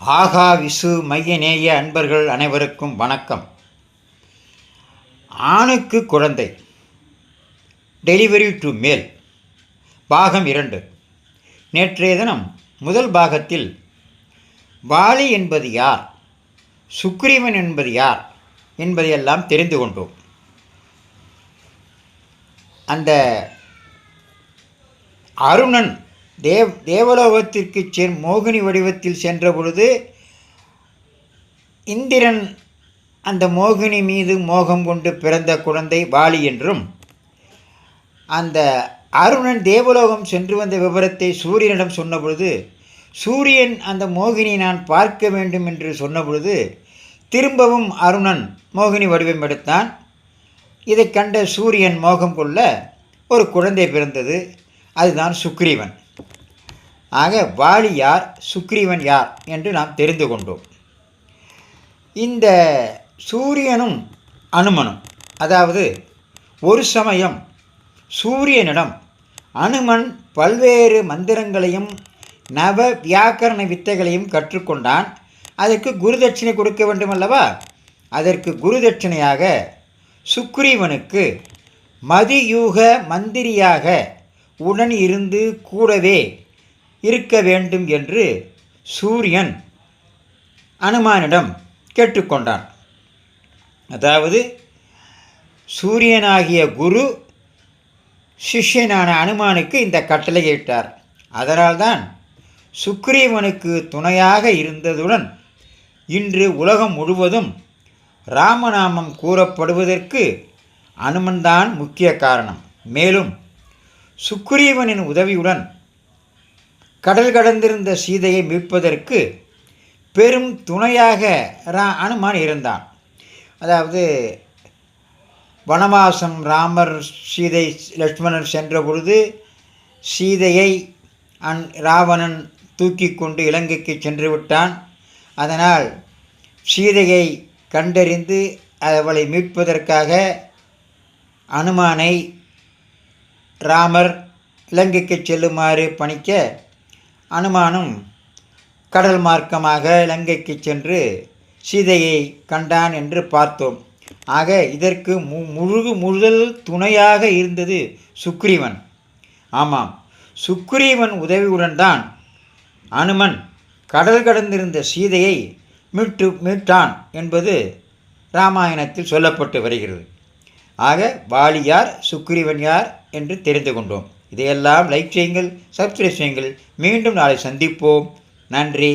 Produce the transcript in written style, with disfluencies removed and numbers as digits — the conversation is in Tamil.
ஆகா விசு மையநேய அன்பர்கள் அனைவருக்கும் வணக்கம். ஆணுக்கு குழந்தை டெலிவரி டு மேல் பாகம் 2. நேற்றைய தினம் முதல் பாகத்தில் வாலி என்பது யார், சுக்ரீவன் என்பது யார் என்பதையெல்லாம் தெரிந்து கொண்டோம். அந்த அருணன் தேவலோகத்திற்கு மோகினி வடிவத்தில் சென்ற பொழுது இந்திரன் அந்த மோகினி மீது மோகம் கொண்டு பிறந்த குழந்தை வாலி என்றும், அந்த அருணன் தேவலோகம் சென்று வந்த விவரத்தை சூரியனிடம் சொன்னபொழுது சூரியன் அந்த மோகினியை நான் பார்க்க வேண்டும் என்று சொன்னபொழுது திரும்பவும் அருணன் மோகினி வடிவம் எடுத்தான். இதை கண்ட சூரியன் மோகம் கொள்ள ஒரு குழந்தை பிறந்தது. அதுதான் சுக்ரீவன். ஆக வாலி யார், சுக்ரீவன் யார் என்று நாம் தெரிந்து கொண்டோம். இந்த சூரியனும் அனுமனும், அதாவது ஒரு சமயம் சூரியனிடம் அனுமன் பல்வேறு மந்திரங்களையும் நவ வியாக்கரண வித்தைகளையும் கற்றுக்கொண்டான். அதற்கு குருதட்சிணை கொடுக்க வேண்டும் அல்லவா? அதற்கு குருதட்சிணையாக சுக்ரீவனுக்கு மதியூக மந்திரியாக உடன் இருந்து கூடவே இருக்க வேண்டும் என்று சூரியன் அனுமானிடம் கேட்டுக்கொண்டான். அதாவது சூரியனாகிய குரு சிஷ்யனான அனுமானுக்கு இந்த கட்டளையை இட்டார். அதனால்தான் சுக்ரீவனுக்கு துணையாக இருந்ததுடன் இன்று உலகம் முழுவதும் ராமநாமம் கூறப்படுவதற்கு அனுமன்தான் முக்கிய காரணம். மேலும் சுக்ரீவனின் உதவியுடன் கடல் கடந்திருந்த சீதையை மீட்பதற்கு பெரும் துணையாக அனுமான் இருந்தான். அதாவது வனவாசம் ராமர் சீதை லட்சுமணர் சென்ற பொழுது சீதையை ராவணன் தூக்கி கொண்டு இலங்கைக்கு சென்று விட்டான். அதனால் சீதையை கண்டறிந்து அவளை மீட்பதற்காக அனுமானை ராமர் இலங்கைக்கு செல்லுமாறு பணிக்க அனுமானும் கடல் மார்க்கமாக இலங்கைக்கு சென்று சீதையை கண்டான் என்று பார்த்தோம். ஆக இதற்கு முதல் துணையாக இருந்தது சுக்ரீவன். ஆமாம், சுக்ரீவன் உதவியுடன் தான் அனுமன் கடல் கடந்திருந்த சீதையை மீட்டான் என்பது இராமாயணத்தில் சொல்லப்பட்டு வருகிறது. ஆக வாலி யார், சுக்ரீவன் யார் என்று தெரிந்து கொண்டோம். இதையெல்லாம் லைக் செய்யுங்கள், சப்ஸ்கிரைப் செய்யுங்கள். மீண்டும் நாளை சந்திப்போம். நன்றி.